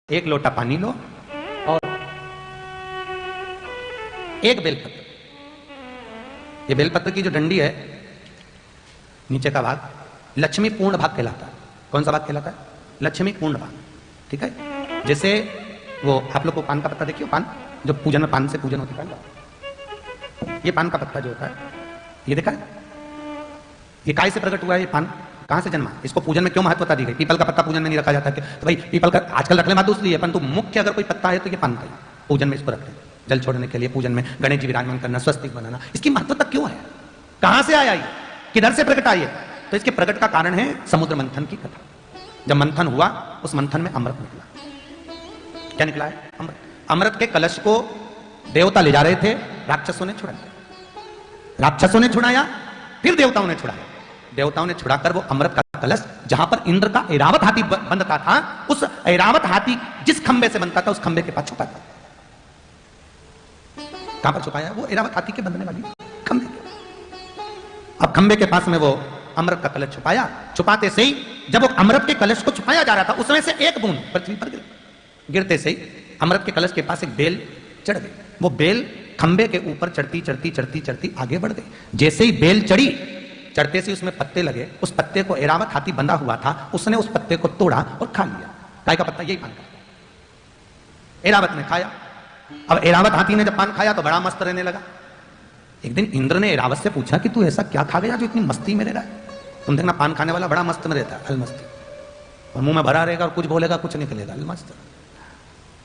एक लोटा पानी लो और एक बेलपत्र। ये बेलपत्र की जो डंडी है, नीचे का भाग लक्ष्मी पूर्ण भाग कहलाता है। कौन सा भाग कहलाता है? लक्ष्मी पूर्ण भाग। ठीक है। जैसे वो आप लोग को पान का पत्ता देखिए, पान जो पूजन में पान से पूजन होती है, ये पान का पत्ता जो होता है, ये देखा है, ये काय से प्रकट हुआ है? ये पान कहां से जन्मा? इसको पूजन में क्यों महत्वता दी गई? पीपल का पत्ता पूजन में नहीं रखा जाता। तो भाई पीपल का आजकल रखने बात दूसरी है, परंतु मुख्य अगर कोई पत्ता है तो ये पान का ही पूजन में इसको रखते हैं, जल छोड़ने के लिए, पूजन में गणेश जी विराजमान करना, स्वस्तिक बनाना। इसकी महत्वता क्यों है? कहां से आया ये? किधर से प्रकट आई है? तो इसके प्रकट का कारण है समुद्र मंथन की कथा। जब मंथन हुआ, उस मंथन में अमृत निकला। क्या निकला है? अमृत। अमृत के कलश को देवता ले जा रहे थे, राक्षसों ने छुड़ाया। राक्षसों ने छुड़ाया, फिर देवताओं ने छुड़ाया। देवताओं ने छुड़ाकर वो अमृत का कलश, जहां पर इंद्र का ऐरावत हाथी बंधता था, उस ऐरावत हाथी जिस खंबे से बनता था, उस खंबे के पास छुपा था। कहां पर छुपाया? वो ऐरावत हाथी के बंधने वाली खंबे के। अब खंबे के पास में वो अमृत का कलश छुपाया। छुपाते से ही जब वो अमृत के कलश को छुपाया जा रहा था, उसमें से एक बूंद पृथ्वी पर गिरते से ही अमृत के कलश के पास एक बेल चढ़ गई। वो बेल खंबे के ऊपर चढ़ती चढ़ती चढ़ती चढ़ती आगे बढ़ गई। जैसे ही बेल चढ़ी, चढ़ते से उसमें पत्ते लगे। उस पत्ते को ऐरावत हाथी बंधा हुआ था, उसने उस पत्ते को तोड़ा और खा लिया। काय का पत्ता? यही पान का। ऐरावत ने खाया। अब ऐरावत हाथी ने जब पान खाया तो बड़ा मस्त रहने लगा। एक दिन इंद्र ने ऐरावत से पूछा कि तू ऐसा क्या खा गया जो इतनी मस्ती में रह रहा है? तुम देखना, पान खाने वाला बड़ा मस्त में रहता है, अलमस्ती, और मुंह में भरा रहेगा और कुछ बोलेगा कुछ निकलेगा, अलमस्त।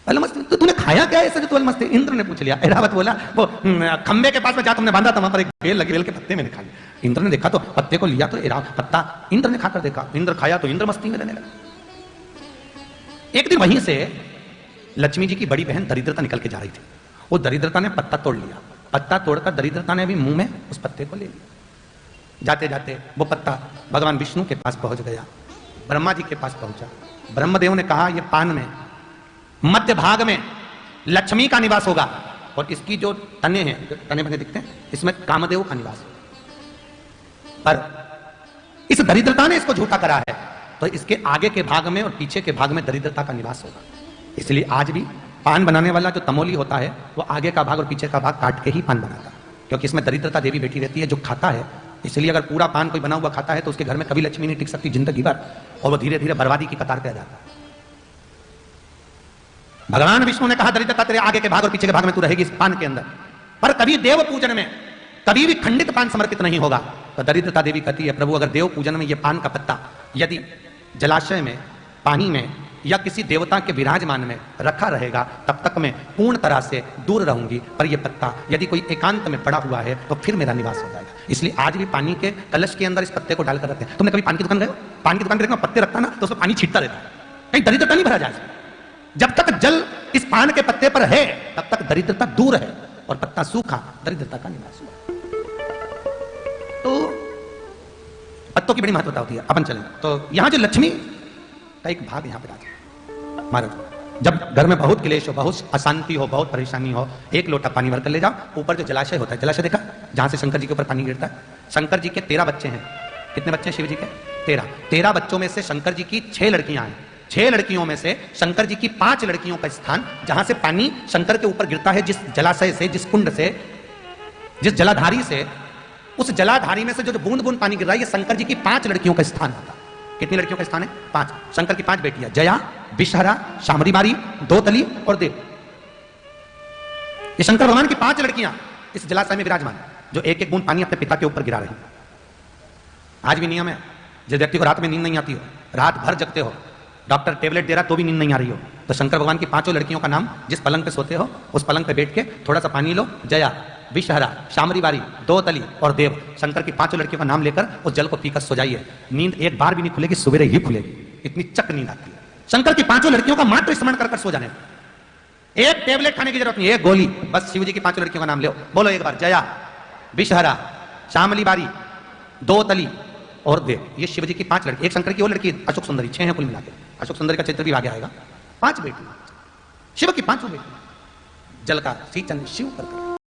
अलमस्ती तो तूने खाया क्या ऐसा जो तू अलमस्त है? इंद्र ने पूछ लिया। ऐरावत बोला, वो खंबे के पास में जा तुमने बांधा था, वहां पर एक बेल लगी, बेल के पत्ते मैंने खा लिया। इंद्र ने देखा तो पत्ते को लिया, तो ऐरावत पत्ता इंद्र ने खाकर देखा। इंद्र खाया तो इंद्र मस्ती में रहने लगा। एक दिन वहीं से लक्ष्मी जी की बड़ी बहन दरिद्रता निकल के जा रही थी। वो दरिद्रता ने पत्ता तोड़ लिया। पत्ता तोड़कर दरिद्रता ने भी मुंह में उस पत्ते को ले लिया। जाते जाते वो पत्ता भगवान विष्णु के पास पहुंच गया, ब्रह्मा जी के पास पहुंचा। ब्रह्मदेव ने कहा, ये पान में मध्य भाग में लक्ष्मी का निवास होगा, और इसकी जो तने हैं, जो तने बने दिखते हैं, इसमें कामदेव का निवास है। पर इस दरिद्रता ने इसको झूठा करा है, तो इसके आगे के भाग में और पीछे के भाग में दरिद्रता का निवास होगा। इसलिए आज भी पान बनाने वाला जो तमोली होता है, वो आगे का भाग और पीछे का भाग काट के ही पान बनाता है, क्योंकि इसमें दरिद्रता देवी बैठी रहती है जो खाता है। इसलिए अगर पूरा पान कोई बना हुआ खाता है तो उसके घर में कभी लक्ष्मी नहीं टिक सकती जिंदगी भर, और वो धीरे धीरे बर्बादी की कतार पे आ जाता है। भगवान विष्णु ने कहा, दरिद्रता तेरे आगे के भाग और पीछे के भाग में तू रहेगी इस पान के अंदर। पर कभी देव पूजन में कभी भी खंडित पान समर्पित नहीं होगा। तो दरिद्रता देवी कहती है, प्रभु अगर देव पूजन में ये पान का पत्ता यदि जलाशय में, पानी में या किसी देवता के विराजमान में रखा रहेगा, तब तक मैं पूर्ण तरह से दूर रहूंगी। पर यह पत्ता यदि कोई एकांत में पड़ा हुआ है तो फिर मेरा निवास हो जाएगा। इसलिए आज भी पानी के कलश के अंदर इस पत्ते को डालकर रखते हैं। तुमने कभी पान की दुकान गए? पान की दुकान पे देखना, पत्ते रखता ना तो उसमें पानी छींटता रहता है, कहीं दरिद्रता नहीं भरा जाए। जब तक जल इस पान के पत्ते पर है, तब तक दरिद्रता दूर है, और पत्ता सूखा, दरिद्रता का निवास हुआ। तो पत्तों की बड़ी महत्वता होती है। अपन चलें तो यहां जो लक्ष्मी का एक भाग यहां पर आता है। महाराज, जब घर में बहुत क्लेश हो, बहुत अशांति हो, बहुत परेशानी हो, एक लोटा पानी भर कर ले जाओ। ऊपर जो जलाशय होता है, जलाशय देखा जहां से शंकर जी के ऊपर पानी गिरता है। शंकर जी के 13 बच्चे हैं। कितने बच्चे हैं शिव जी के? 13। 13 बच्चों में से शंकर जी की 6 लड़कियां हैं। 6 लड़कियों में से शंकर जी की 5 लड़कियों का स्थान, जहां से पानी शंकर के ऊपर गिरता है, जिस जलाशय से, जिस कुंड से, जिस जलाधारी से, उस जलाधारी में से जो बूंद बूंद पानी गिर रहा है, ये शंकर जी की 5 लड़कियों का स्थान होता है। कितनी लड़कियों का स्थान है? 5। शंकर की 5 बेटियां, जया, विषहरा, शामरी बारी, दोतली और देव। ये शंकर भगवान की 5 लड़कियां इस जलाशय में विराजमान, जो एक एक बूंद पानी अपने पिता के ऊपर गिरा रही। आज भी नियम है, जिस व्यक्ति को रात में नींद नहीं आती हो, रात भर जगते हो, डॉक्टर टेबलेट दे रहा तो भी नींद नहीं आ रही हो, तो शंकर भगवान की 5 लड़कियों का नाम, जिस पलंग पे सोते हो उस पलंग पे बैठ के थोड़ा सा पानी लो, जया, विषहरा, शामरी बारी, दोतली और देव, शंकर की 5 लड़कियों का नाम लेकर उस जल को पीकर सो जाइए। नींद एक बार भी नहीं खुलेगी, सवेरे ही खुलेगी, इतनी चक नींद आती है। शंकर की 5 लड़कियों का मात्र स्मरण कर सो जाने। एक टेबलेट खाने की जरूरत नहीं, एक गोली बस। शिव जी की 5 लड़कियों का नाम लो, बोलो एक बार, जया, विषहरा, शामली बारी, दोतली और देव। ये शिव जी की 5 लड़की। एक शंकर की और लड़की अशोक सुंदरी, 6 हैं कुल मिलाकर। अशोक सुंदरी का चित्र भी आगे आएगा। 5 बेटी शिव की, 5 बेटी जल का सिंचन शिव करते।